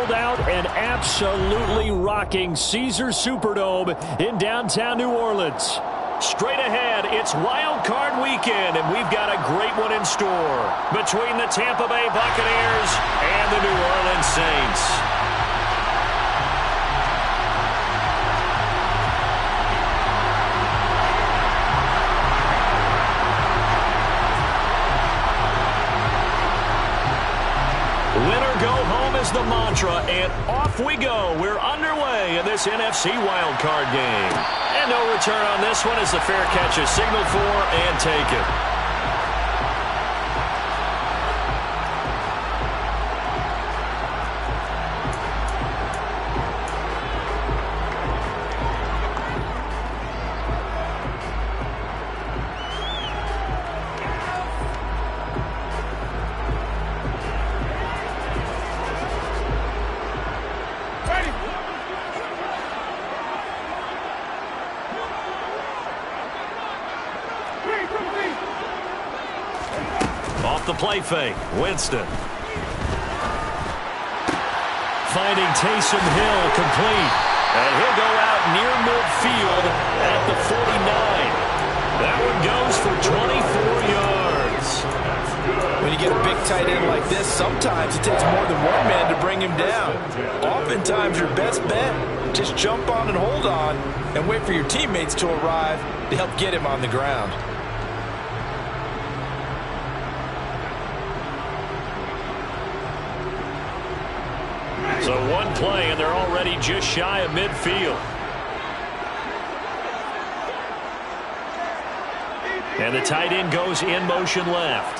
sold out and absolutely rocking Caesars Superdome in downtown New Orleans. Straight ahead, it's Wild Card Weekend, and we've got a great one in store between the Tampa Bay Buccaneers and the New Orleans Saints. Win or go home is the mantra, and off we go. We're underway in this NFC wildcard game. And no return on this one as the fair catch is signaled for and taken. Off the play fake, Winston. Finding Taysom Hill complete. And he'll go out near midfield at the 49. That one goes for 24 yards. When you get a big tight end like this, sometimes it takes more than one man to bring him down. Oftentimes your best bet, just jump on and hold on and wait for your teammates to arrive to help get him on the ground. So one play, and they're already just shy of midfield. And the tight end goes in motion left.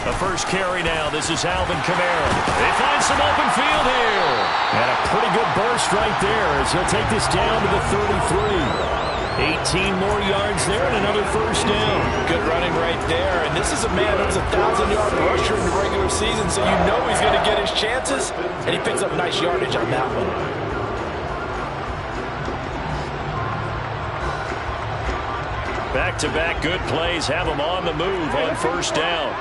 The first carry now. This is Alvin Kamara. They find some open field here. And a pretty good burst right there as he'll take this down to the 33. 18 more yards there and another first down. Good running right there. And this is a man who's a 1,000-yard rusher in the regular season, so you know he's going to get his chances. And he picks up nice yardage on that one. Back-to-back good plays have him on the move on first down.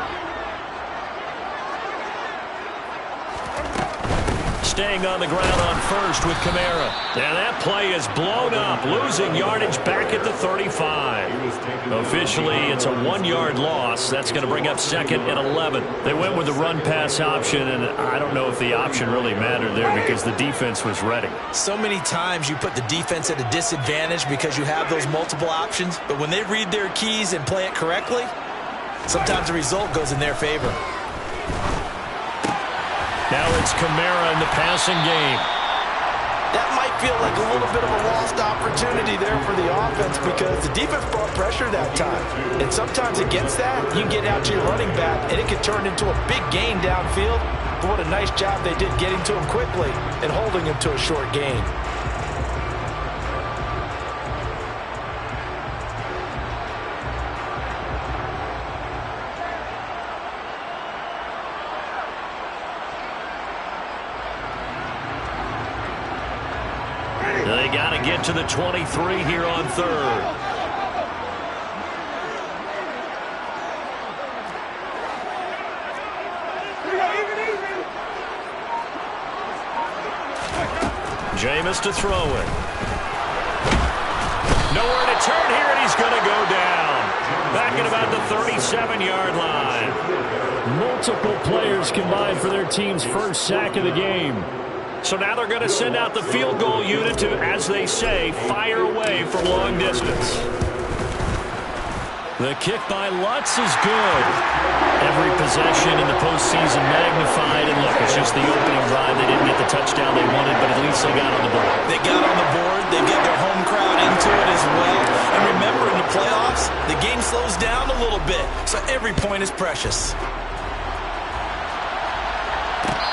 Staying on the ground on first with Kamara. And that play is blown up, losing yardage back at the 35. Officially, it's a 1-yard loss. That's going to bring up second and 11. They went with the run-pass option, and I don't know if the option really mattered there because the defense was ready. So many times you put the defense at a disadvantage because you have those multiple options, but when they read their keys and play it correctly, sometimes the result goes in their favor. Now it's Kamara in the passing game. That might feel like a little bit of a lost opportunity there for the offense because the defense brought pressure that time. And sometimes against that, you get out to your running back, and it can turn into a big gain downfield. But what a nice job they did getting to him quickly and holding him to a short gain. They got to get to the 23 here on third. Jameis to throw it. Nowhere to turn here, and he's going to go down. Back at about the 37-yard line. Multiple players combined for their team's first sack of the game. So now they're going to send out the field goal unit to, as they say, fire away from long distance. The kick by Lutz is good. Every possession in the postseason magnified. And look, it's just the opening drive. They didn't get the touchdown they wanted, but at least they got on the board. They got on the board. They get their home crowd into it as well. And remember, in the playoffs, the game slows down a little bit. So every point is precious.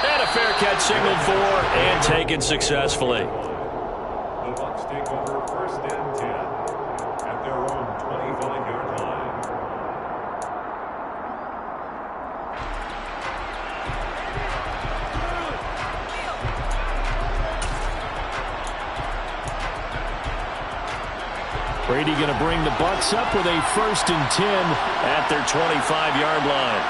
And a fair catch signaled for and taken successfully. The Bucs take over first and 10 at their own 25-yard line. Brady going to bring the Bucs up with a first and 10 at their 25-yard line.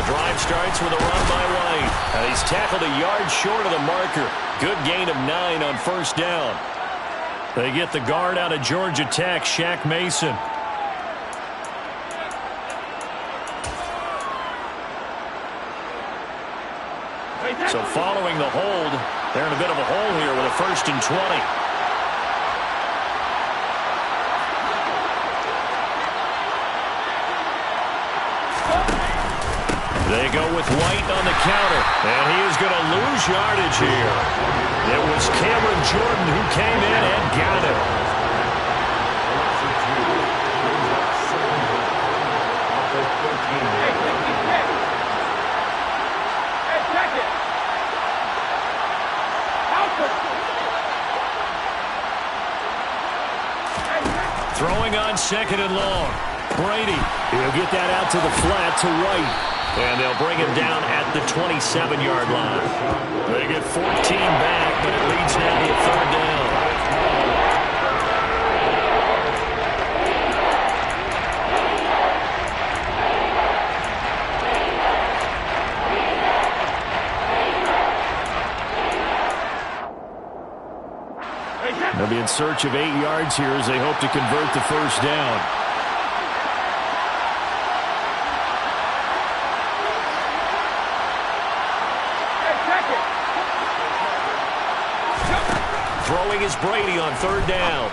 drive starts with a run by White. And he's tackled a yard short of the marker. Good gain of 9 on first down. They get the guard out of Georgia Tech, Shaq Mason. So following the hold, they're in a bit of a hole here with a 1st and 20. They go with White on the counter, and he is going to lose yardage here. It was Cameron Jordan who came in and got it. Throwing on 2nd and long. Brady, he'll get that out to the flat to White. And they'll bring him down at the 27-yard line. They get 14 back, but it leads now to a 3rd down. They'll be in search of 8 yards here as they hope to convert the 1st down. Throwing is Brady on 3rd down.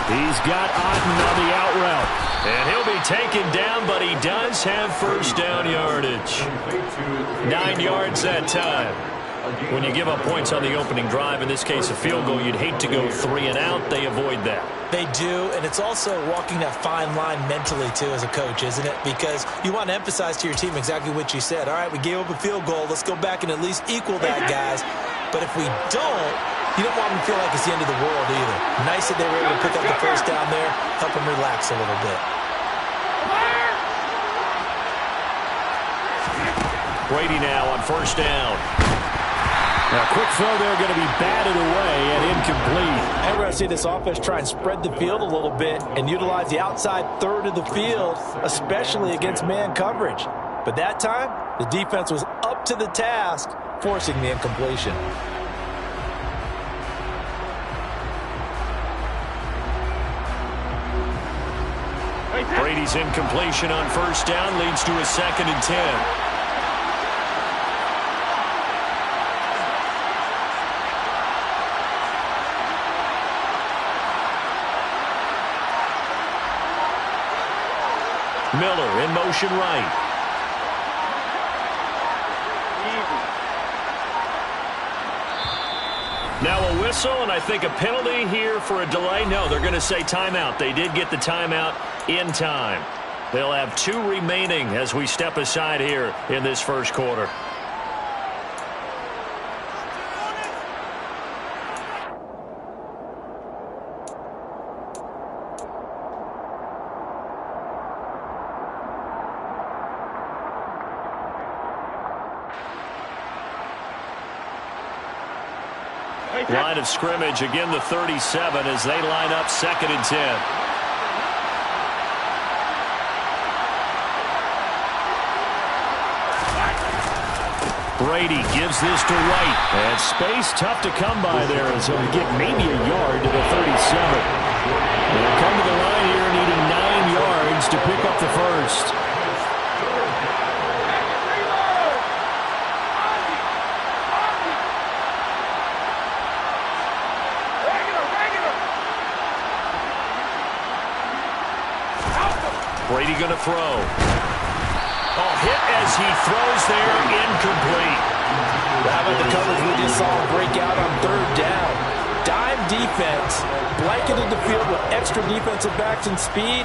He's got Otten on the out route. And he'll be taken down, but he does have 1st down yardage. 9 yards that time. When you give up points on the opening drive, in this case a field goal, you'd hate to go 3 and out. They avoid that. They do, and it's also walking that fine line mentally, too, as a coach, isn't it? Because you want to emphasize to your team exactly what you said. All right, we gave up a field goal. Let's go back and at least equal that, guys. But if we don't, you don't want them to feel like it's the end of the world either. Nice that they were able to pick up the 1st down there, help them relax a little bit. Brady now on 1st down. Now, quick throw there, going to be batted away and incomplete. And we're going to see this offense try and spread the field a little bit and utilize the outside 3rd of the field, especially against man coverage. But that time, the defense was up to the task, forcing the incompletion. Brady's incompletion on 1st down leads to a 2nd and 10. Miller in motion right. Now a whistle, and I think a penalty here for a delay. No, they're going to say timeout. They did get the timeout in time. They'll have 2 remaining as we step aside here in this 1st quarter. Line of scrimmage, again the 37 as they line up 2nd and 10. Brady gives this to White. And space tough to come by there as he'll get maybe a yard to the 37. They'll come to the line here needing 9 yards to pick up the 1st. Brady going to throw. Oh, hit as he throws there, incomplete. How about the coverage we just saw break out on 3rd down? Dime defense, blanketed the field with extra defensive backs and speed,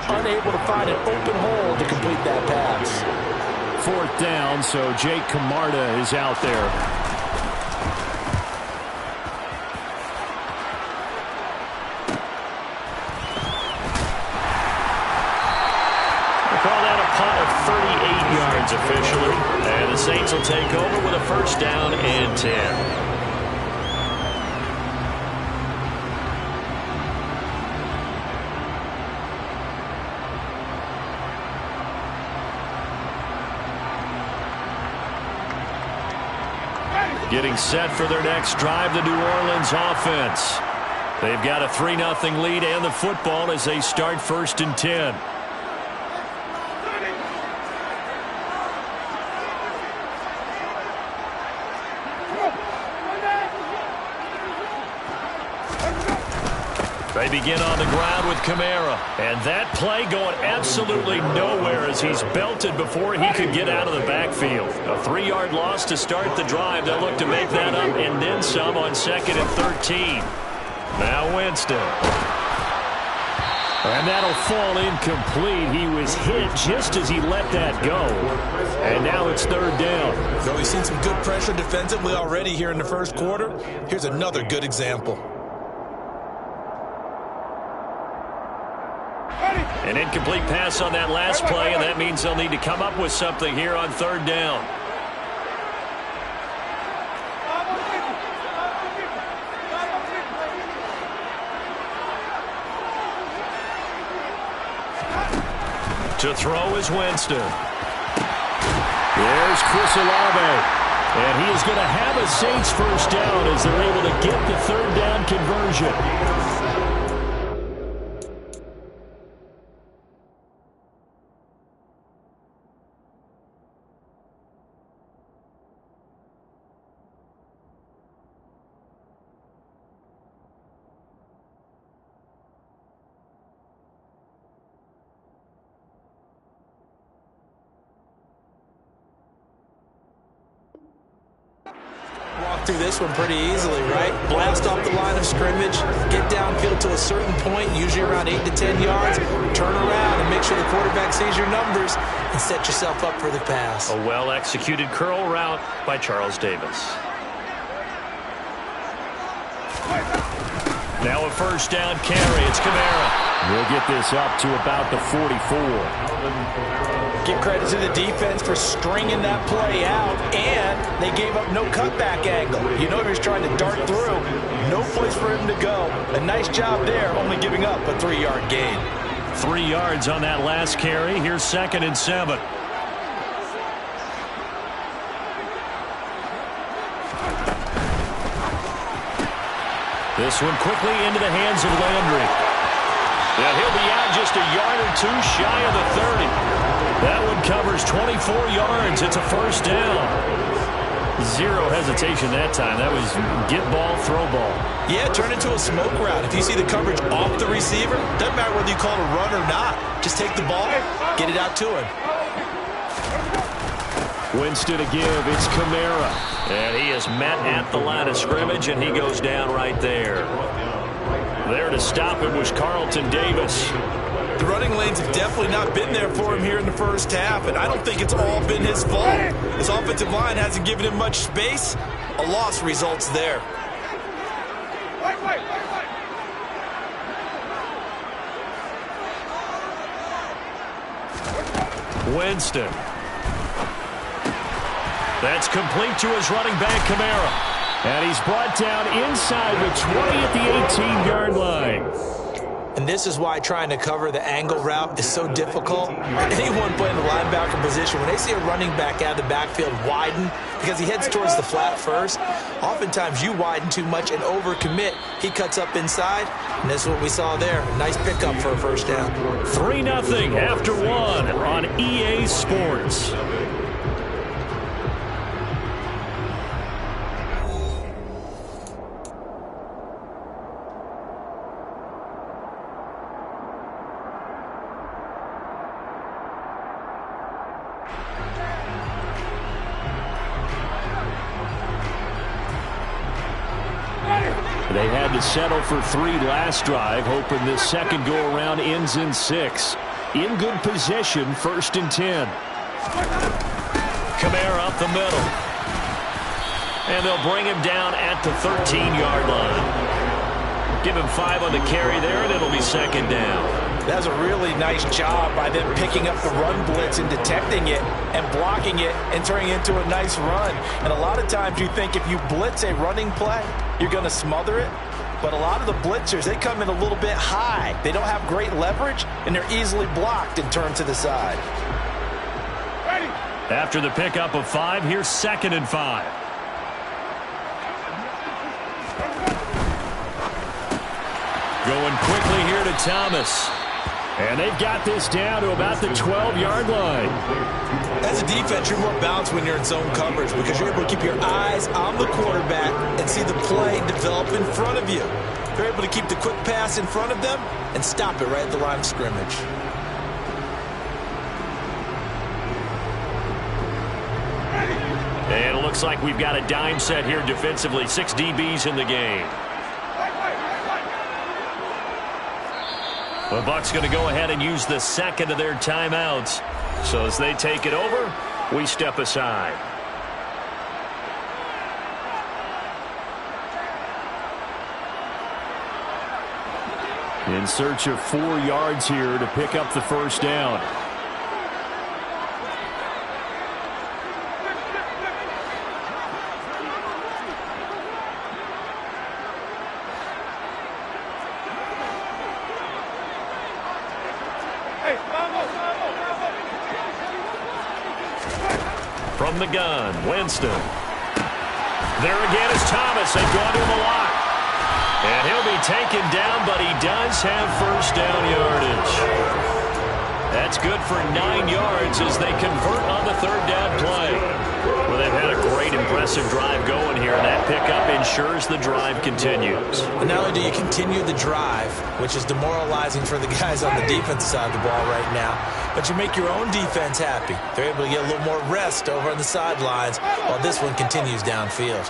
unable to find an open hole to complete that pass. 4th down, so Jake Camarda is out there. Officially, and the Saints will take over with a 1st down and 10. Getting set for their next drive, the New Orleans offense. They've got a 3-0 lead and the football as they start 1st and 10. They begin on the ground with Kamara. And that play going absolutely nowhere as he's belted before he could get out of the backfield. A 3-yard loss to start the drive. They'll look to make that up and then some on 2nd and 13. Now Winston. And that'll fall incomplete. He was hit just as he let that go. And now it's 3rd down. So we've seen some good pressure defensively already here in the 1st quarter. Here's another good example. An incomplete pass on that last play, and that means they'll need to come up with something here on 3rd down. To throw is Winston. There's Chris Olave. And he is going to have a Saints 1st down as they're able to get the 3rd down conversion. Through this one pretty easily, right? Blast off the line of scrimmage, get downfield to a certain point, usually around 8 to 10 yards, turn around and make sure the quarterback sees your numbers and set yourself up for the pass. A well-executed curl route by Charles Davis. Now a 1st down carry. It's Kamara. We'll get this up to about the 44. Give credit to the defense for stringing that play out, and they gave up no cutback angle. You know he was trying to dart through. No place for him to go. A nice job there, only giving up a 3-yard gain. 3 yards on that last carry. Here's 2nd and 7. This one quickly into the hands of Landry. And he'll be out just a yard or 2 shy of the 30. That one covers 24 yards. It's a 1st down. Zero hesitation that time. That was get ball, throw ball. Yeah, turn into a smoke route. If you see the coverage off the receiver, doesn't matter whether you call it a run or not. Just take the ball, get it out to him. Winston to give. It's Kamara. And he is met at the line of scrimmage, and he goes down right there. There to stop him was Carlton Davis. The running lanes have definitely not been there for him here in the 1st half, and I don't think it's all been his fault. His offensive line hasn't given him much space. A loss results there. Winston. That's complete to his running back, Kamara. And he's brought down inside the 20 at the 18-yard line. And this is why trying to cover the angle route is so difficult. Anyone playing the linebacker position, when they see a running back out of the backfield widen because he heads towards the flat first, oftentimes you widen too much and overcommit. He cuts up inside, and this is what we saw there. Nice pickup for a 1st down. 3-0 after 1 on EA Sports. They had to settle for 3 last drive, hoping this second go-around ends in 6. In good position, 1st and 10. Kamara up the middle. And they'll bring him down at the 13-yard line. Give him 5 on the carry there, and it'll be 2nd down. That's a really nice job by them picking up the run blitz and detecting it and blocking it and turning it into a nice run. And a lot of times you think if you blitz a running play, you're going to smother it. But a lot of the blitzers, they come in a little bit high. They don't have great leverage, and they're easily blocked and turned to the side. After the pickup of 5, here's 2nd and 5. Going quickly here to Thomas. And they've got this down to about the 12-yard line. As a defense, you're more balanced when you're in zone coverage because you're able to keep your eyes on the quarterback and see the play develop in front of you. You're able to keep the quick pass in front of them and stop it right at the line of scrimmage. And it looks like we've got a dime set here defensively. 6 DBs in the game. The Bucs going to go ahead and use the second of their timeouts. So as they take it over, we step aside. In search of 4 yards here to pick up the first down. From the gun, Winston. There again is Thomas. They've gone to him a lot. And he'll be taken down, but he does have first down yardage. That's good for 9 yards as they convert on the third down play. Well, they've had a great, impressive drive going here, and that pickup ensures the drive continues. And not only do you continue the drive, which is demoralizing for the guys on the defensive side of the ball right now, but you make your own defense happy. They're able to get a little more rest over on the sidelines while this one continues downfield.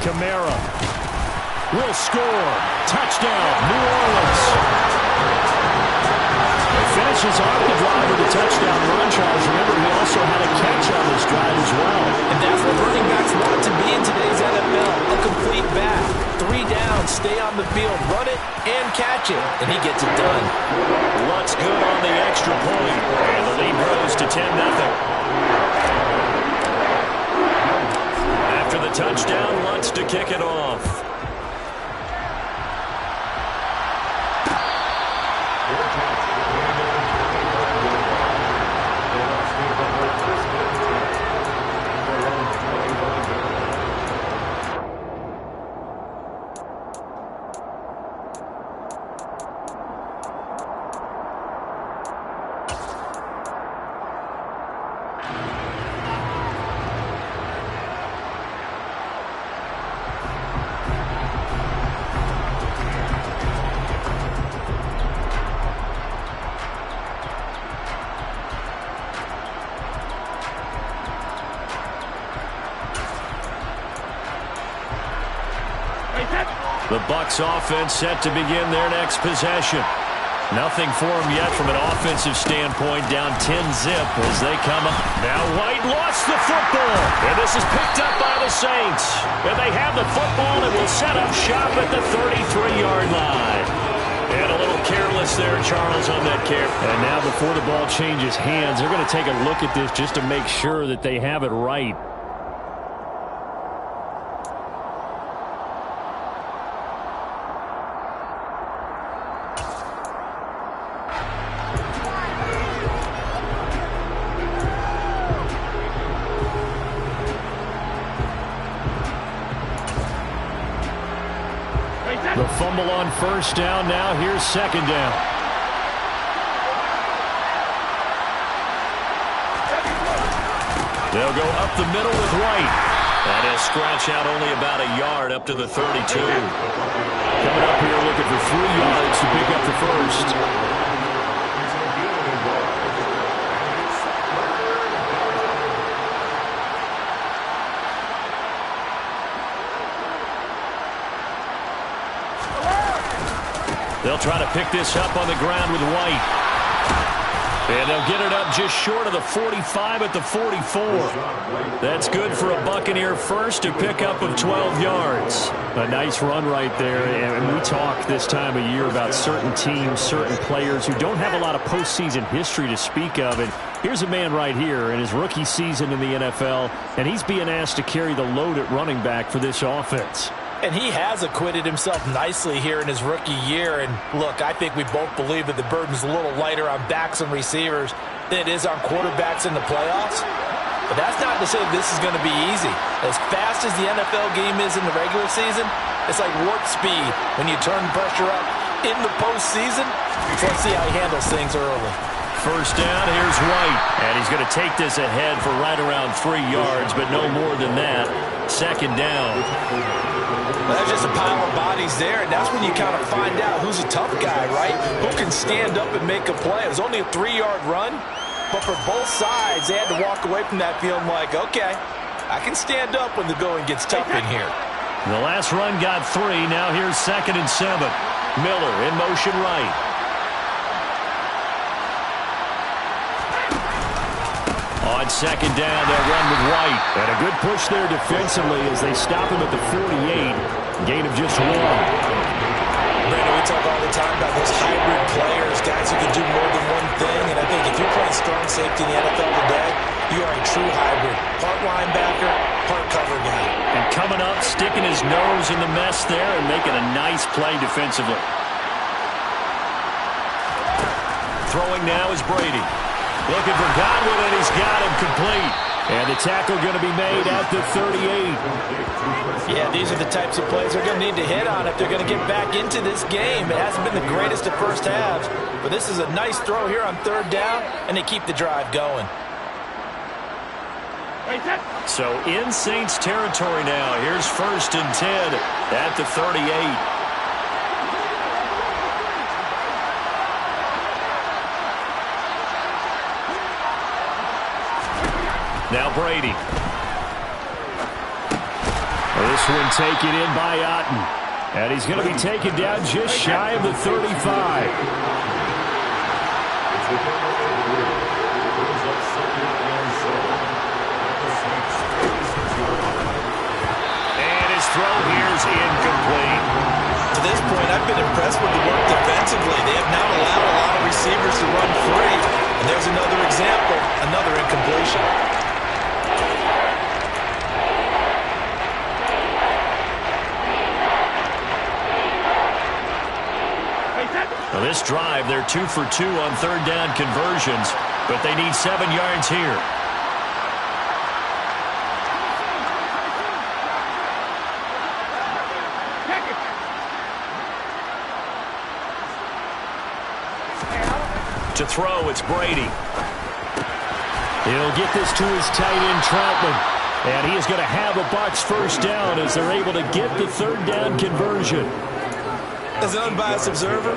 Kamara will score. Touchdown, New Orleans. He finishes off the drive with a touchdown run, Charles. Remember, he also had a catch on this drive as well. And that's what running backs want to be in today's NFL. A complete back. 3 down, stay on the field, run it, and catch it. And he gets it done. Lutt's good on the extra point. And the lead grows to 10-0. After the touchdown, Lutz to kick it off. The Bucs offense set to begin their next possession. Nothing for them yet from an offensive standpoint. Down 10-0 as they come up. Now White lost the football. And this is picked up by the Saints. And they have the football and will set up shop at the 33-yard line. And a little careless there, Charles, on that carry. And now before the ball changes hands, they're going to take a look at this just to make sure that they have it right. The fumble on first down. Now here's second down. They'll go up the middle with White. And he'll scratch out only about a yard up to the 32. Coming up here looking for 3 yards to pick up the first. They'll try to pick this up on the ground with White. And they'll get it up just short of the 45 at the 44. That's good for a Buccaneer first, to pick up of 12 yards. A nice run right there. And we talk this time of year about certain teams, certain players who don't have a lot of postseason history to speak of. And here's a man right here in his rookie season in the NFL, and he's being asked to carry the load at running back for this offense. And he has acquitted himself nicely here in his rookie year. And look, I think we both believe that the burden's a little lighter on backs and receivers than it is on quarterbacks in the playoffs. But that's not to say this is going to be easy. As fast as the NFL game is in the regular season, it's like warp speed when you turn pressure up in the postseason. So let's see how he handles things early. First down, here's White. And he's going to take this ahead for right around 3 yards, but no more than that. Second down. Well, that's just a pile of bodies there, and that's when you kind of find out who's a tough guy, right? Who can stand up and make a play. It was only a 3-yard run, but for both sides, they had to walk away from that feeling like, okay, I can stand up when the going gets tough in here. The last run got 3. Now here's 2nd and 7. Miller in motion right. On second down, they'll run with White. And a good push there defensively as they stop him at the 48. Gain of just 1. Brandon, we talk all the time about those hybrid players, guys who can do more than one thing. And I think if you're playing strong safety in the NFL today, you are a true hybrid. Part linebacker, part cover guy. And coming up, sticking his nose in the mess there and making a nice play defensively. Throwing now is Brady. Looking for Godwin, and he's got him complete. And the tackle going to be made at the 38. Yeah, these are the types of plays they're going to need to hit on if they're going to get back into this game. It hasn't been the greatest of first halves, but this is a nice throw here on 3rd down, and they keep the drive going. So in Saints territory now. Here's 1st and 10 at the 38. Now Brady. This one taken in by Otten. And he's going to be taken down just shy of the 35. And his throw here is incomplete. To this point, I've been impressed with the work defensively. They have not allowed a lot of receivers to run free. And there's another example, another incompletion. Well, this drive, they're 2 for 2 on 3rd down conversions, but they need 7 yards here. To throw, it's Brady. He'll get this to his tight end, Troutman. And he is going to have a Bucs first down as they're able to get the 3rd down conversion. As an unbiased observer,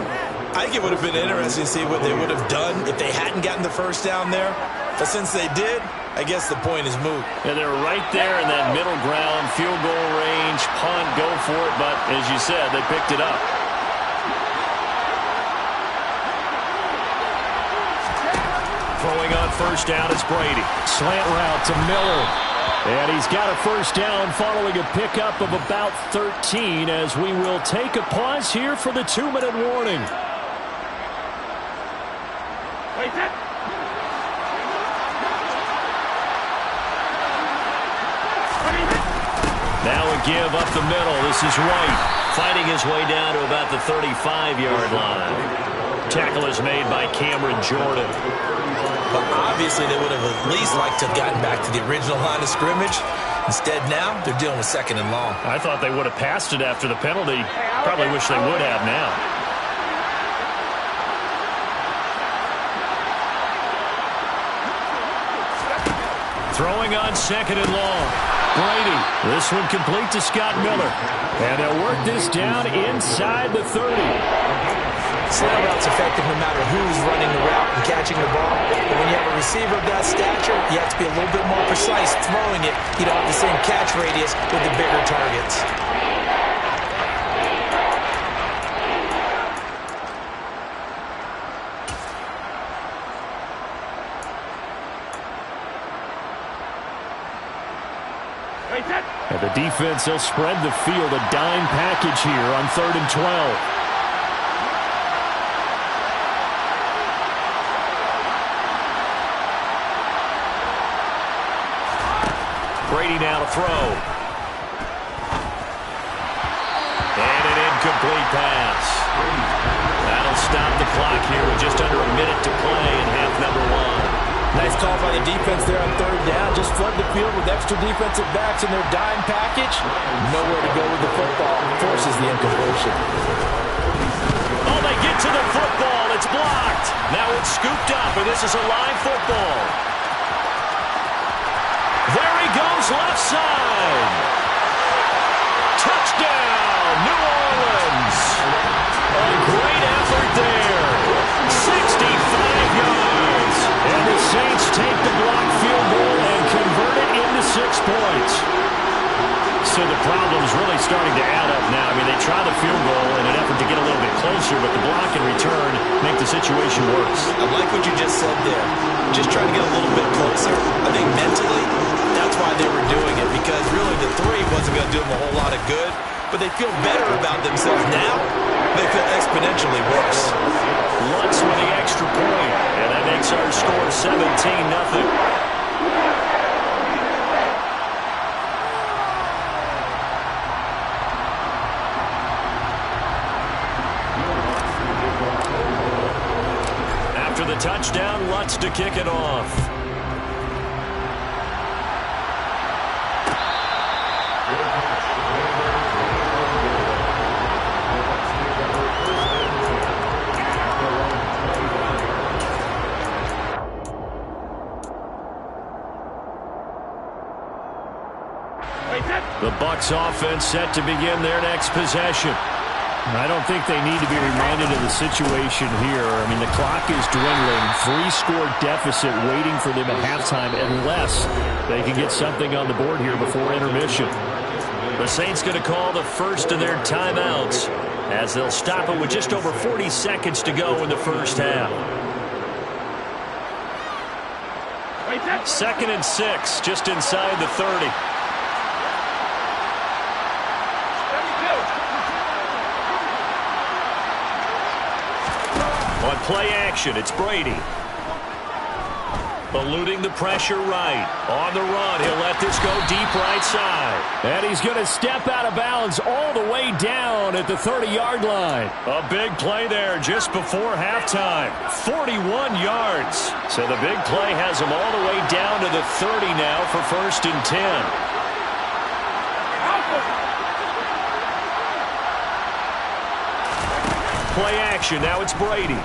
I think it would have been interesting to see what they would have done if they hadn't gotten the first down there. But since they did, I guess the point is moot. And they're right there in that middle ground, field goal range, punt, go for it. But as you said, they picked it up. Throwing on first down is Brady. Slant route to Miller. And he's got a first down following a pickup of about 13 as we will take a pause here for the 2-minute warning. Now a give up the middle. This is White fighting his way down to about the 35-yard line. Tackle is made by Cameron Jordan. But obviously they would have at least liked to have gotten back to the original line of scrimmage. Instead now, they're dealing with 2nd and long. I thought they would have passed it after the penalty. Probably wish they would have now. Throwing on 2nd and long. Brady. This one complete to Scott Miller. And they'll work this down inside the 30. Slant route's effective no matter who's running the route and catching the ball. But when you have a receiver of that stature, you have to be a little bit more precise throwing it. You don't have the same catch radius with the bigger targets. And the defense, they'll spread the field, a dime package here on 3rd and 12. Brady now to throw. And an incomplete pass. That'll stop the clock here with just under a minute to play in half number 1. Nice call by the defense there on third down. Just flood the field with extra defensive backs in their dime package. Nowhere to go with the football. Forces the incompletion. Oh, they get to the football. It's blocked. Now it's scooped up, and this is a live football. There he goes, left side. Touchdown, New Orleans. A great effort there. 65 yards. And the Saints take the blocked field goal and convert it into 6 points. So the problem's really starting to add up now. I mean, they try the field goal in an effort to get a little bit closer, but the block and return make the situation worse. I like what you just said there. Just trying to get a little bit closer. I think mentally, that's why they were doing it, because really the 3 wasn't going to do them a whole lot of good, but they feel better about themselves now. They feel exponentially worse. Lutz with the extra point, and that makes our score 17-0. After the touchdown, Lutz to kick it off. The Bucs offense set to begin their next possession. I don't think they need to be reminded of the situation here. I mean, the clock is dwindling. 3-score deficit waiting for them at halftime unless they can get something on the board here before intermission. The Saints going to call the first of their timeouts as they'll stop it with just over 40 seconds to go in the first half. 2nd and 6, just inside the 30. On play action, it's Brady. Eluding the pressure right. On the run, he'll let this go deep right side. And he's going to step out of bounds all the way down at the 30-yard line. A big play there just before halftime. 41 yards. So the big play has him all the way down to the 30 now for 1st and 10. Play action, now it's Brady.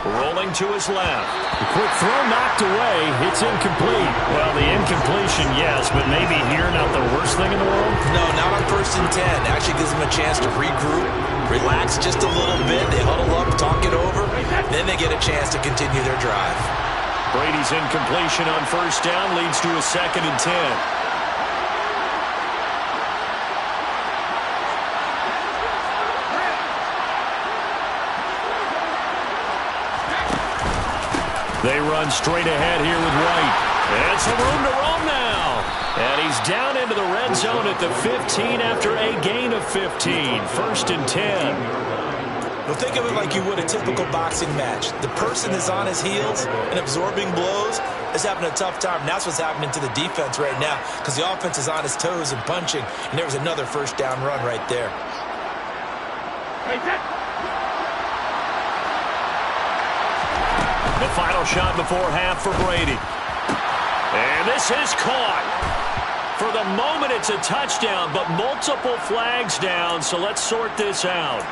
Rolling to his left. The quick throw knocked away. It's incomplete. Well, the incompletion, yes, but maybe here not the worst thing in the world? No, not on 1st and 10. Actually gives them a chance to regroup, relax just a little bit. They huddle up, talk it over. Then they get a chance to continue their drive. Brady's incompletion on 1st down leads to a 2nd and 10. They run straight ahead here with White. And some room to roam now. And he's down into the red zone at the 15 after a gain of 15. 1st and 10. Well, think of it like you would a typical boxing match. The person is on his heels and absorbing blows is having a tough time. And that's what's happening to the defense right now because the offense is on his toes and punching. And there was another 1st down run right there. The final shot before half for Brady. And this is caught. For the moment, it's a touchdown, but multiple flags down, so let's sort this out.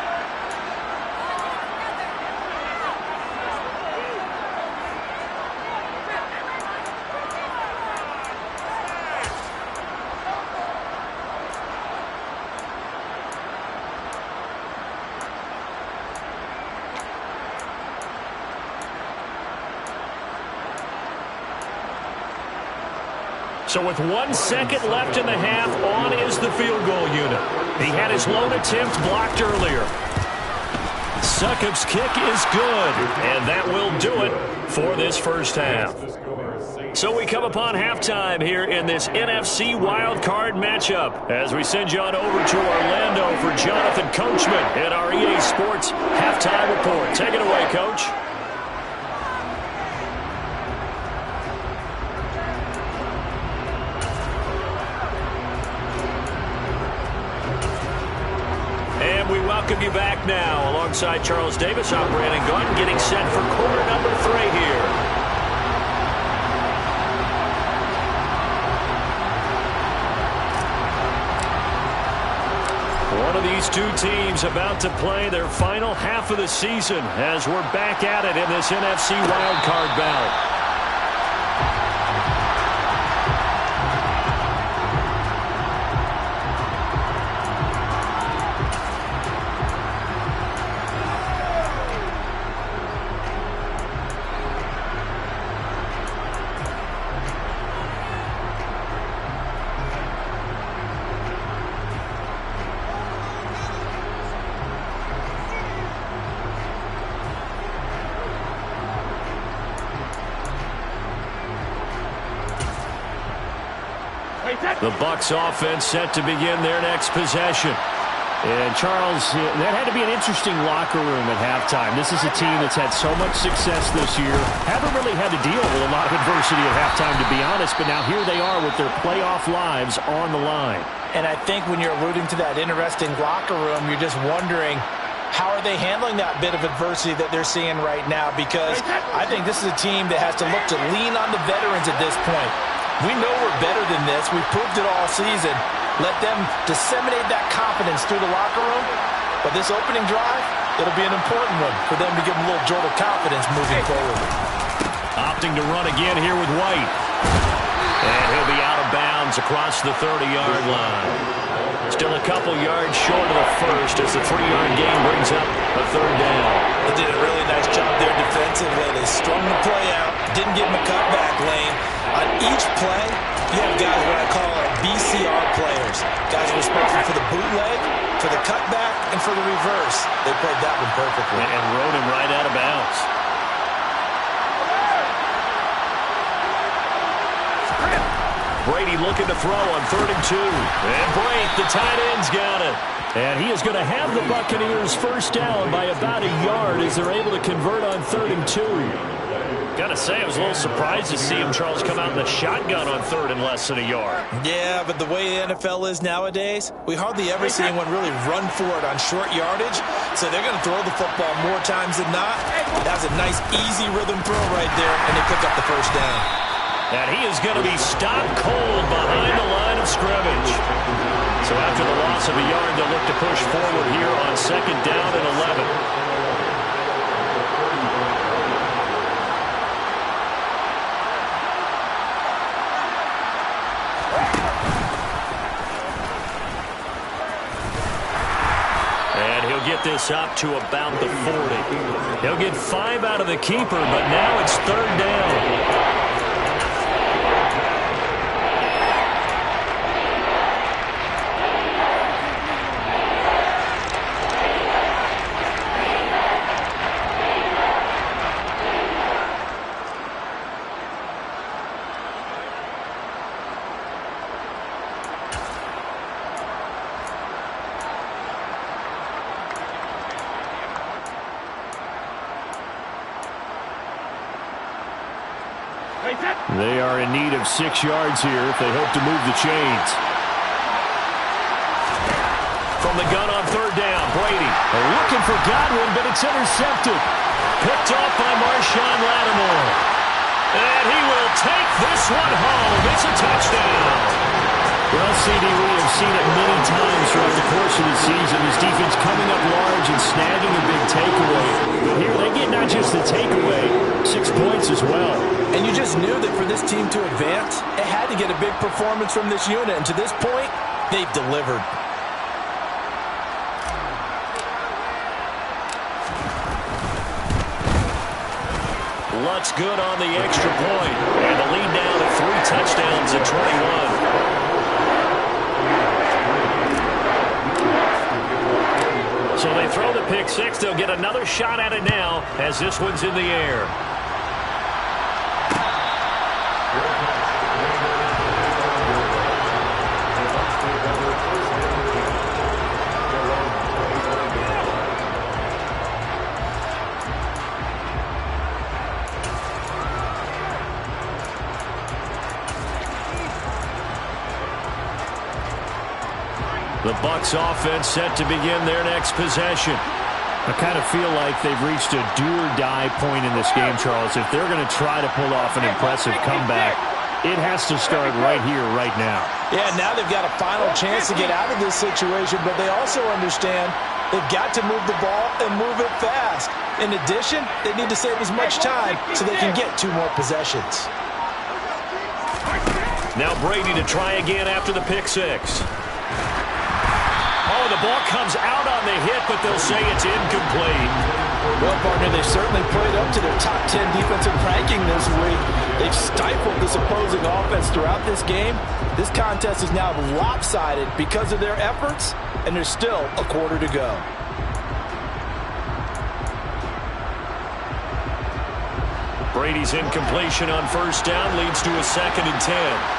So with 1 second left in the half, on is the field goal unit. He had his lone attempt blocked earlier. Succop's kick is good, and that will do it for this first half. So we come upon halftime here in this NFC wildcard matchup as we send you on over to Orlando for Jonathan Coachman in our EA Sports Halftime Report. Take it away, Coach. We welcome you back now alongside Charles Davis. I'm Brandon Gordon getting set for quarter number 3 here. So these two teams about to play their final half of the season as we're back at it in this NFC wildcard bout. The Bucs offense set to begin their next possession. And Charles, that had to be an interesting locker room at halftime. This is a team that's had so much success this year. Haven't really had to deal with a lot of adversity at halftime, to be honest. But now here they are with their playoff lives on the line. And I think when you're alluding to that interesting locker room, you're just wondering, how are they handling that bit of adversity that they're seeing right now? Because I think this is a team that has to look to lean on the veterans at this point. We know we're better than this. We've proved it all season. Let them disseminate that confidence through the locker room. But this opening drive, it'll be an important one for them to give them a little jolt of confidence moving forward. Opting to run again here with White. And he'll be out of bounds across the 30-yard line. Still a couple yards short of the first as the 3-yard gain brings up a third down. They did a really nice job there defensively. They strung the play out, didn't give him a cutback lane. On each play, you have guys what I call our BCR players. Guys responsible for the bootleg, for the cutback, and for the reverse. They played that one perfectly. And rode him right out of bounds. Brady looking to throw on 3rd and 2. And Brady, the tight end's got it. And he is going to have the Buccaneers first down by about a yard as they're able to convert on 3rd and 2. Gotta say, I was a little surprised to see him, Charles, come out in the shotgun on 3rd and less than a yard. Yeah, but the way the NFL is nowadays, we hardly ever see anyone really run for it on short yardage. So they're going to throw the football more times than not. That's a nice, easy rhythm throw right there, and they pick up the first down. And he is going to be stopped cold behind the line of scrimmage. So after the loss of a yard, they'll look to push forward here on 2nd down and 11. Get this up to about the 40. He'll get 5 out of the keeper, but now it's 3rd down. They are in need of 6 yards here if they hope to move the chains. From the gun on 3rd down, Brady. Looking for Godwin, but it's intercepted. Picked off by Marshawn Lattimore. And he will take this one home. It's a touchdown. Well, CD, we have seen it many times throughout the course of the season. This defense coming up large and snagging a big takeaway. But here they get not just the takeaway, 6 points as well. And you just knew that for this team to advance, it had to get a big performance from this unit. And to this point, they've delivered. Lutz good on the extra point. And the lead down to 3 touchdowns at 21. So they throw the pick 6. They'll get another shot at it now as this one's in the air. The Bucs offense set to begin their next possession. I kind of feel like they've reached a do-or-die point in this game, Charles. If they're going to try to pull off an impressive comeback, It has to start right here, right now. Yeah, now they've got a final chance to get out of this situation, but they also understand they've got to move the ball and move it fast. In addition, they need to save as much time so they can get 2 more possessions. Now Brady to try again after the pick 6. Oh, the ball comes out on the hit, but they'll say it's incomplete. Well, partner, they've certainly played up to their top 10 defensive ranking this week. They've stifled this opposing offense throughout this game. This contest is now lopsided because of their efforts, and there's still a quarter to go. Brady's incompletion on first down leads to a 2nd and 10.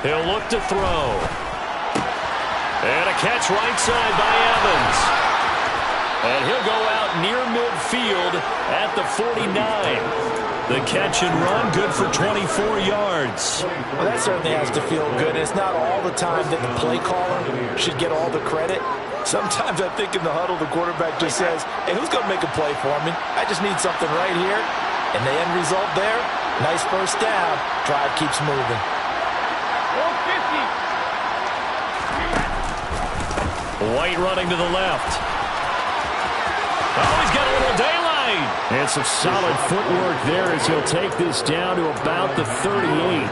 He'll look to throw. And a catch right side by Evans. And he'll go out near midfield at the 49. The catch and run, good for 24 yards. Well, that certainly has to feel good. It's not all the time that the play caller should get all the credit. Sometimes I think in the huddle, the quarterback just says, hey, who's going to make a play for me? I just need something right here. And the end result there, nice first down. Drive keeps moving. White running to the left. Oh, he's got a little daylight. And some solid footwork there as he'll take this down to about the 38.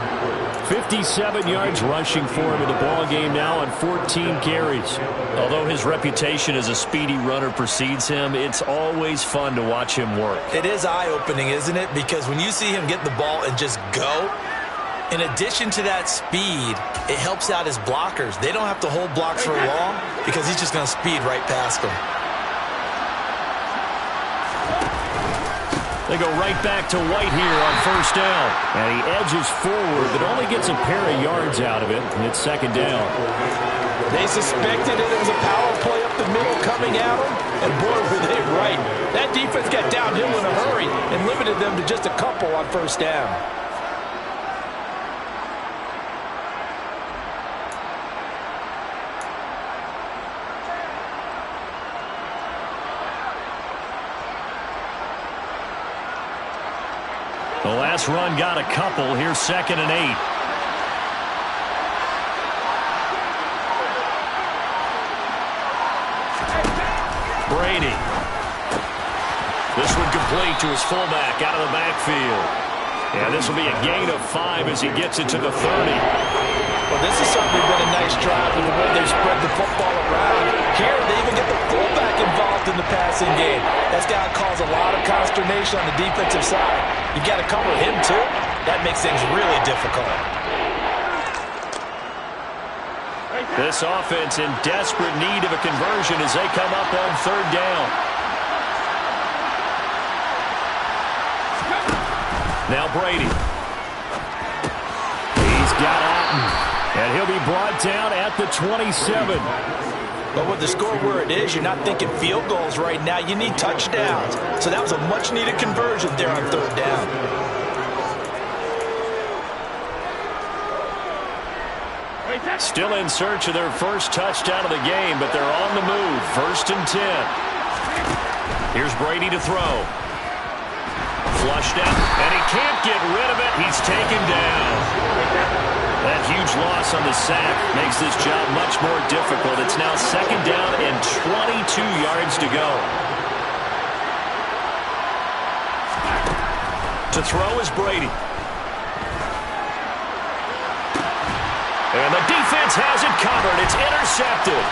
57 yards rushing for him in the ball game now on 14 carries. Although his reputation as a speedy runner precedes him, it's always fun to watch him work. It is eye-opening, isn't it? Because when you see him get the ball and just go, in addition to that speed, it helps out his blockers. They don't have to hold blocks for long because he's just going to speed right past them. They go right back to White here on first down. And he edges forward, but only gets a pair of yards out of it, and it's 2nd down. They suspected it was a power play up the middle coming at them, and boy, were they right. That defense got downhill in a hurry and limited them to just a couple on first down. The last run got a couple. Here's 2nd and 8. Brady. This one complete to his fullback out of the backfield. And this will be a gain of 5 as he gets it to the 30. Well, this has certainly been a nice drive with the way they've spread the football around. Here, they even get the fullback involved in the passing game. That's got to cause a lot of consternation on the defensive side. You've got to cover him, too. That makes things really difficult. This offense in desperate need of a conversion as they come up on 3rd down. Now Brady. He's got Alton, and he'll be brought down at the 27. But with the score where it is, you're not thinking field goals right now. You need touchdowns. So that was a much-needed conversion there on 3rd down. Still in search of their first touchdown of the game, but they're on the move. 1st and 10. Here's Brady to throw. Flushed out, and he can't get rid of it. He's taken down. That huge loss on the sack makes this job much more difficult. It's now 2nd down and 22 yards to go. To throw is Brady. And the defense has it covered. It's intercepted.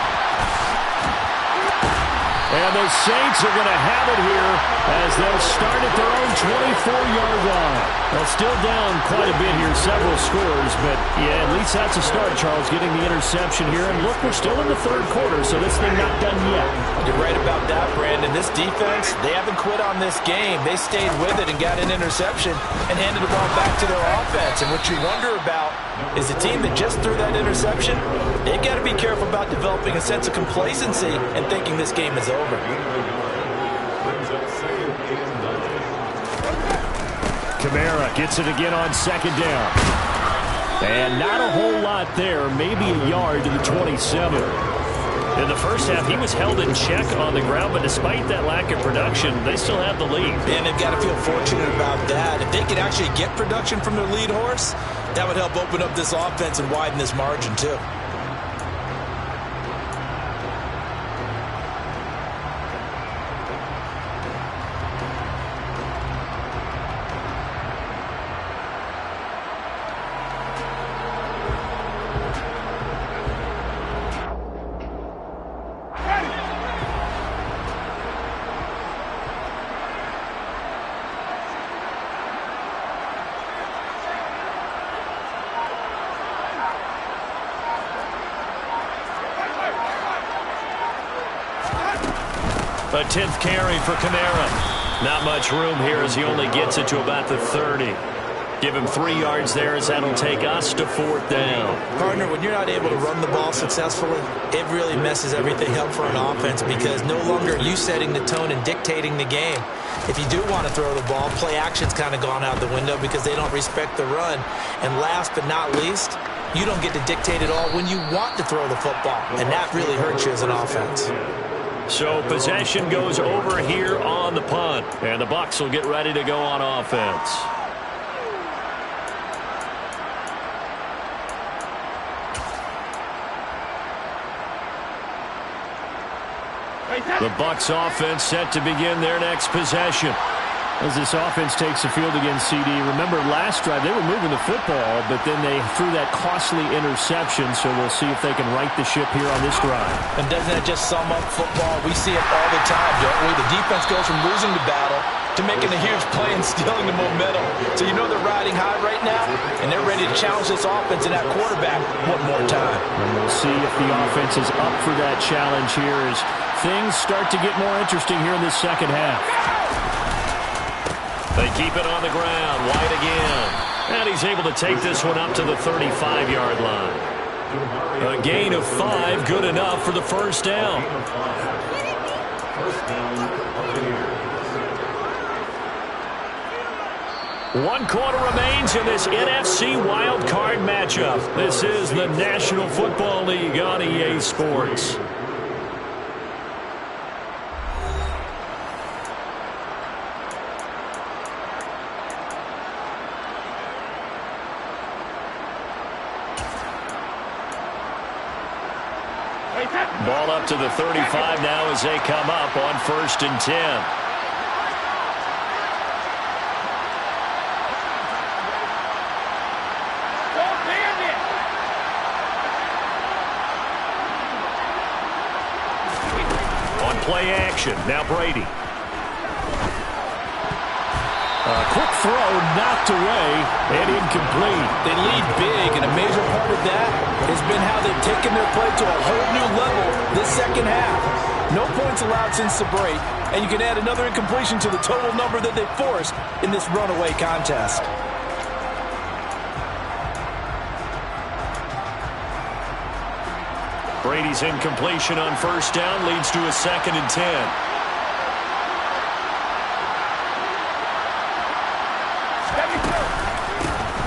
And the Saints are going to have it here as they'll start at their own 24-yard line. They'll still down quite a bit here, several scores, but yeah, at least that's a start, Charles, getting the interception here. And look, we're still in the 3rd quarter, so this thing not done yet. You're right about that, Brandon. This defense, they haven't quit on this game. They stayed with it and got an interception and handed the ball back to their offense. And what you wonder about is a team that just threw that interception, they've got to be careful about developing a sense of complacency and thinking this game is over. Kamara gets it again on 2nd down. And not a whole lot there, maybe a yard to the 27. In the first half, he was held in check on the ground, but despite that lack of production, they still have the lead. And they've got to feel fortunate about that. If they could actually get production from their lead horse, that would help open up this offense and widen this margin too. A 10th carry for Kamara. Not much room here as he only gets it to about the 30. Give him 3 yards there as that'll take us to 4th down. Partner, when you're not able to run the ball successfully, it really messes everything up for an offense because no longer are you setting the tone and dictating the game. If you do want to throw the ball, play action's kind of gone out the window because they don't respect the run. And last but not least, you don't get to dictate it all when you want to throw the football. And that really hurts you as an offense. So possession goes over here on the punt. And the Bucs will get ready to go on offense. The Bucs offense set to begin their next possession. As this offense takes the field against CD, remember last drive they were moving the football, but then they threw that costly interception, so we'll see if they can right the ship here on this drive. And doesn't that just sum up football? We see it all the time, don't we? The defense goes from losing the battle to making a huge play and stealing the momentum. So you know they're riding high right now, and they're ready to challenge this offense and that quarterback one more time. And we'll see if the offense is up for that challenge here as things start to get more interesting here in this second half. They keep it on the ground. White again. And he's able to take this one up to the 35-yard line. A gain of 5, good enough for the first down. First down of the year. 1 quarter remains in this NFC wildcard matchup. This is the National Football League on EA Sports. Ball up to the 35 now as they come up on 1st and 10. On play action, now Brady. Quick throw, knocked away, and incomplete. They lead big, and a major part of that has been how they've taken their play to a whole new level this second half. No points allowed since the break, and you can add another incompletion to the total number that they forced in this runaway contest. Brady's incompletion on 1st down leads to a 2nd and 10.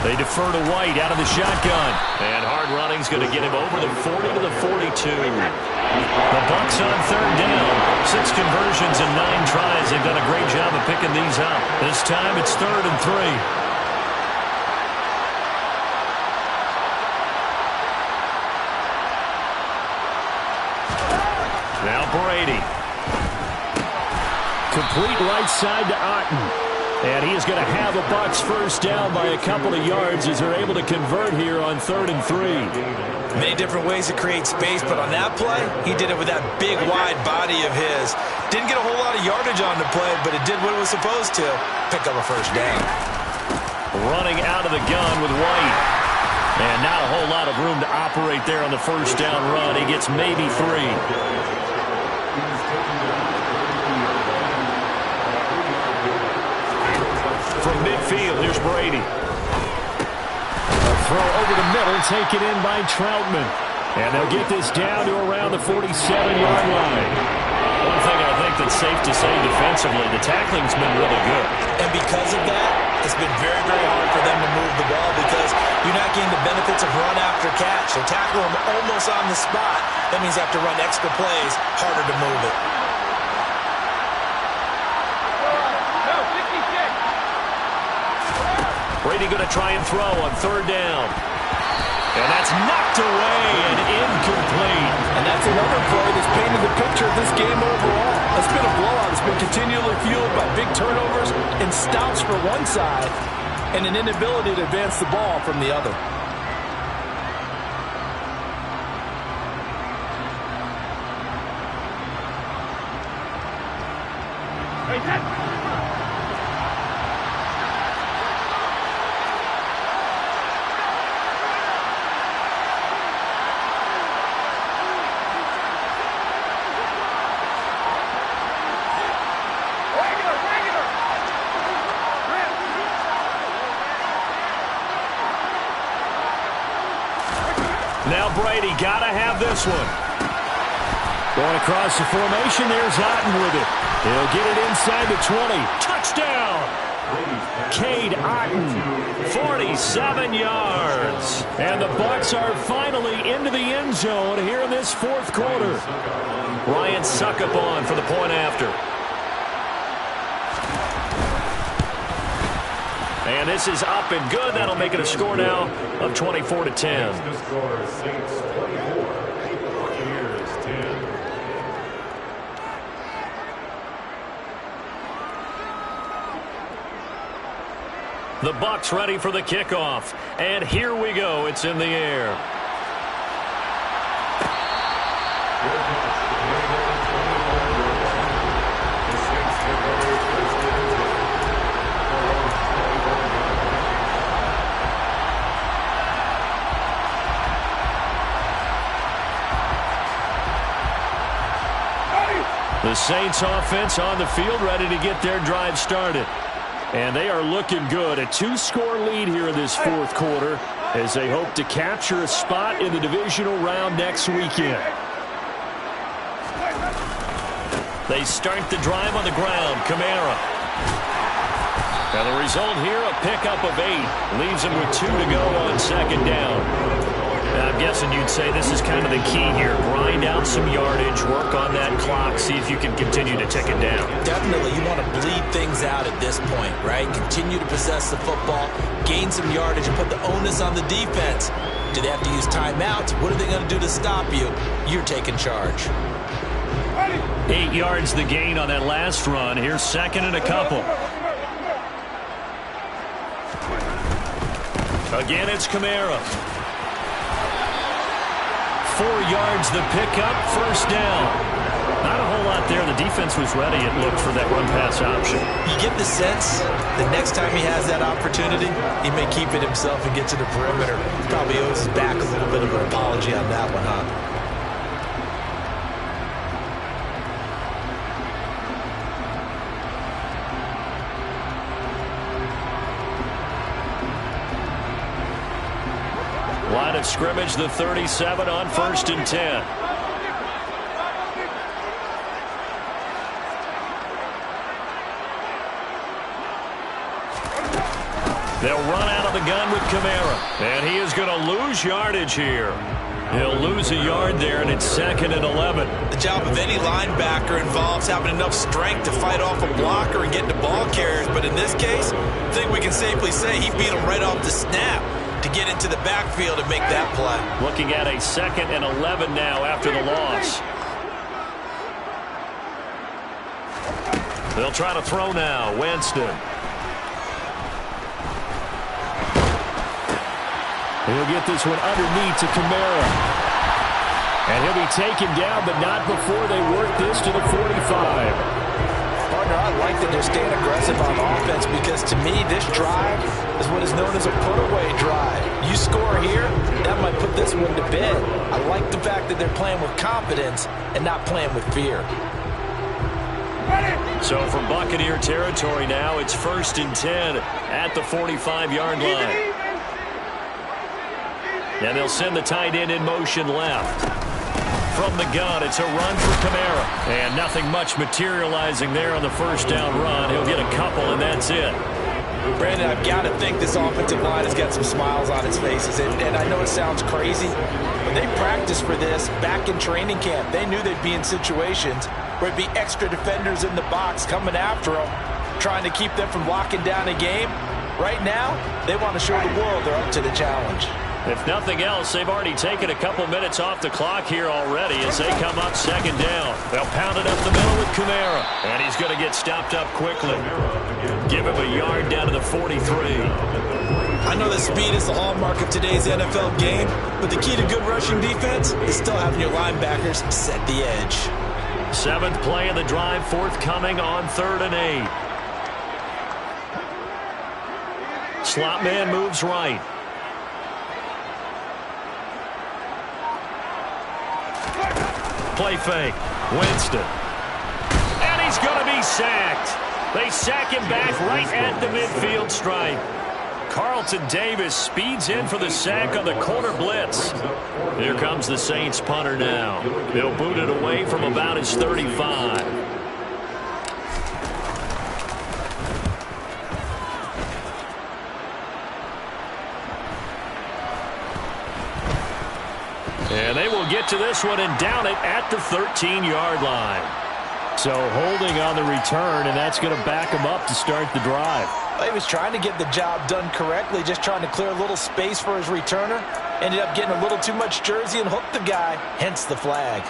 They defer to White out of the shotgun. And hard running's going to get him over the 40 to the 42. The Bucs on 3rd down. 6 conversions and 9 tries. They've done a great job of picking these up. This time it's 3rd and 3. Now Brady. Complete right side to Otten. And he is going to have a Bucs first down by a couple of yards as they're able to convert here on 3rd and 3. Many different ways to create space, but on that play, he did it with that big, wide body of his. Didn't get a whole lot of yardage on the play, but it did what it was supposed to. Pick up a first down. Running out of the gun with White. And not a whole lot of room to operate there on the first down run. He gets maybe 3. From midfield, here's Brady. A throw over the middle, taken in by Troutman. And they'll get this down to around the 47-yard line. One thing I think that's safe to say defensively, the tackling's been really good. And because of that, it's been very, very hard for them to move the ball because you're not getting the benefits of run after catch. So tackle him almost on the spot. That means you have to run extra plays, harder to move it. Brady going to try and throw on third down. And that's knocked away and incomplete. And that's another play that's painted the picture of this game overall. It's been a blowout. It's been continually fueled by big turnovers and stops for one side and an inability to advance the ball from the other. Now Brady got to have this one. Going across the formation, there's Otten with it. He'll get it inside the 20. Touchdown! Cade Otten, 47 yards. And the Bucs are finally into the end zone here in this fourth quarter. Ryan Suckup on for the point after. And this is up and good. That'll make it a score now of 24-10. The score is Saints 24, Buccaneers 10. The Bucs ready for the kickoff. And here we go. It's in the air. The Saints offense on the field ready to get their drive started. And they are looking good. A two-score lead here in this fourth quarter as they hope to capture a spot in the divisional round next weekend. They start the drive on the ground. Kamara. And the result here, a pickup of 8. Leaves him with 2 to go on second down. Now, I'm guessing you'd say this is kind of the key here. Grind out some yardage, work on that clock, see if you can continue to tick it down. Definitely, you want to bleed things out at this point, right? Continue to possess the football, gain some yardage, and put the onus on the defense. Do they have to use timeouts? What are they going to do to stop you? You're taking charge. 8 yards the gain on that last run. Here's second and a couple. Again, it's Kamara. 4 yards the pickup, first down. Not a whole lot there. The defense was ready, it looked, for that run-pass option. You get the sense the next time he has that opportunity, he may keep it himself and get to the perimeter. Probably owes his back a little bit of an apology on that one, huh? Line of scrimmage, the 37 on 1st and 10. They'll run out of the gun with Kamara. And he is going to lose yardage here. He'll lose a yard there, and it's 2nd and 11. The job of any linebacker involves having enough strength to fight off a blocker and get to ball carriers. But in this case, I think we can safely say he beat him right off the snap to get into the backfield and make that play. Looking at a 2nd and 11 now after the loss. They'll try to throw now. Winston. He'll get this one underneath to Kamara. And he'll be taken down, but not before they work this to the 45. Partner, I like that they're staying aggressive on offense because, to me, this drive is what is known as a put-away drive. You score here, that might put this one to bed. I like the fact that they're playing with confidence and not playing with fear. So from Buccaneer territory now, it's 1st and 10 at the 45-yard line. And they'll send the tight end in motion left. From the gun, it's a run for Kamara. And nothing much materializing there on the first down run. He'll get a couple, and that's it. Brandon, I've got to think this offensive line has got some smiles on its faces. And I know it sounds crazy, but they practiced for this back in training camp. They knew they'd be in situations where it'd be extra defenders in the box coming after them, trying to keep them from locking down a game. Right now, they want to show the world they're up to the challenge. If nothing else, they've already taken a couple minutes off the clock here already as they come up second down. They'll pound it up the middle with Kamara, and he's going to get stopped up quickly. Give him a yard down to the 43. I know that speed is the hallmark of today's NFL game, but the key to good rushing defense is still having your linebackers set the edge. 7th play of the drive, forthcoming on 3rd and 8. Slot man moves right. Play fake. Winston. And he's going to be sacked. They sack him back right at the midfield stripe. Carlton Davis speeds in for the sack on the corner blitz. Here comes the Saints punter now. He'll boot it away from about his 35. And they will get to this one and down it at the 13-yard line. So holding on the return, and that's going to back him up to start the drive. He was trying to get the job done correctly, just trying to clear a little space for his returner. Ended up getting a little too much jersey and hooked the guy, hence the flag.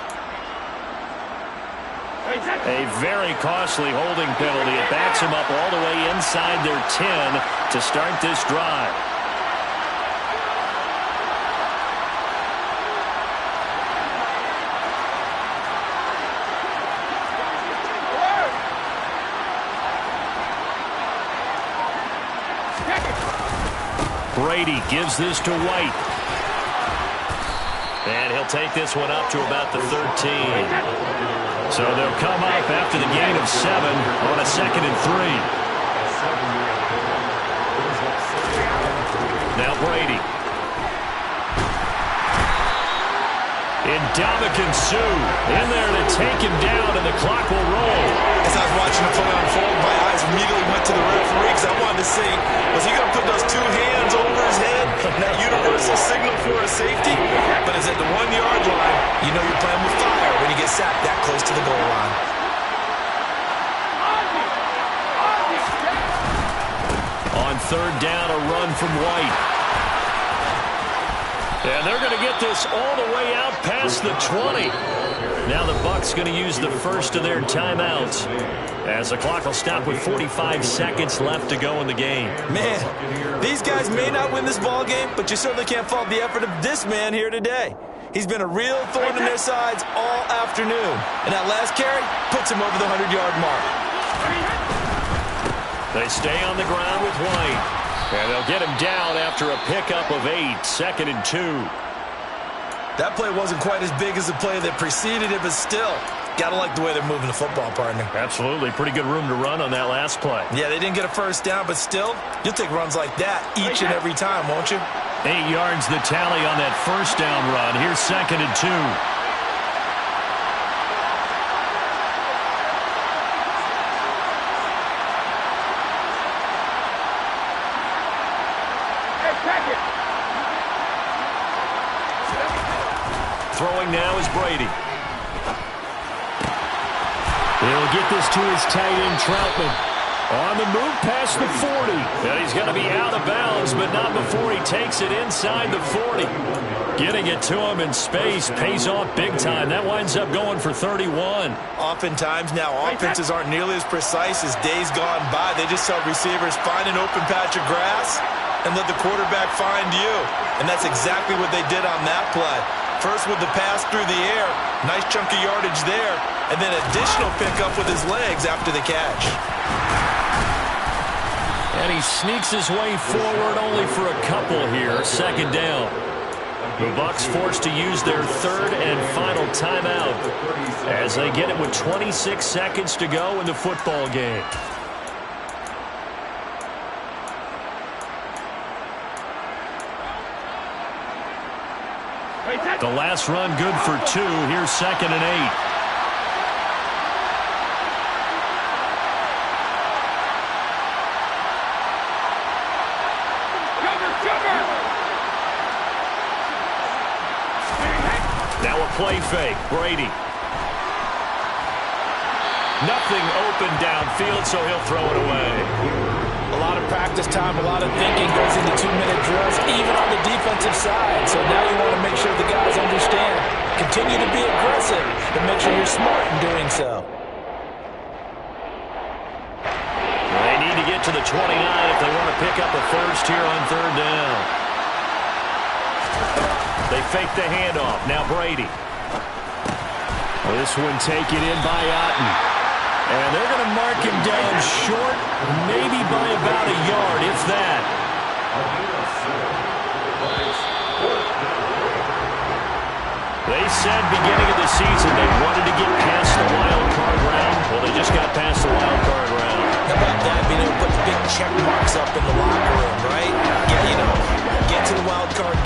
A very costly holding penalty. It backs him up all the way inside their 10 to start this drive. Brady gives this to White. And he'll take this one up to about the 13. So they'll come up after the gain of 7 on a 2nd and 3. Now Brady. Ndamukong Suh in there to take him down, and the clock will roll. As I was watching the play unfold, my eyes immediately went to the referee because I wanted to see, was he going to put those 2 hands over his head, that universal signal for a safety? But it's at the 1-yard line. You know you're playing with fire when you get sacked that close to the goal line. On 3rd down, a run from White. And they're going to get this all the way out past the 20. Now the Bucs going to use the first of their timeouts as the clock will stop with 45 seconds left to go in the game. Man, these guys may not win this ball game, but you certainly can't fault the effort of this man here today. He's been a real thorn in their sides all afternoon. And that last carry puts him over the 100-yard mark. They stay on the ground with White. And they'll get him down after a pickup of 8, 2nd and 2. That play wasn't quite as big as the play that preceded it, but still, gotta like the way they're moving the football, partner. Absolutely. Pretty good room to run on that last play. Yeah, they didn't get a first down, but still, you'll take runs like that each and every time, won't you? 8 yards the tally on that first down run. Here's 2nd and 2. Throwing now is Brady. He'll get this to his tight end, Troutman. On the move past the 40. And he's going to be out of bounds, but not before he takes it inside the 40. Getting it to him in space pays off big time. That winds up going for 31. Oftentimes now, offenses aren't nearly as precise as days gone by. They just tell receivers, find an open patch of grass and let the quarterback find you. And that's exactly what they did on that play. First with the pass through the air, nice chunk of yardage there, and then additional pickup with his legs after the catch. And he sneaks his way forward only for a couple here. 2nd down. The Bucs forced to use their 3rd and final timeout as they get it with 26 seconds to go in the football game. The last run good for 2. Here's 2nd and 8. Now a play fake. Brady. Nothing open downfield, so he'll throw it away. A lot of practice time, a lot of thinking goes into 2-minute drills, even on the defensive side. So now you want to make sure the guys understand. Continue to be aggressive and make sure you're smart in doing so. They need to get to the 29 if they want to pick up a first here on third down. They fake the handoff. Now Brady. This one taken in by Otten. And they're going to mark him down short, maybe by about a yard, if that. They said beginning of the season they wanted to get past the wild card round. Well, they just got past the wild card round. How about that? Being able to put big check marks up in the locker room, right? Yeah, get to the wild card game.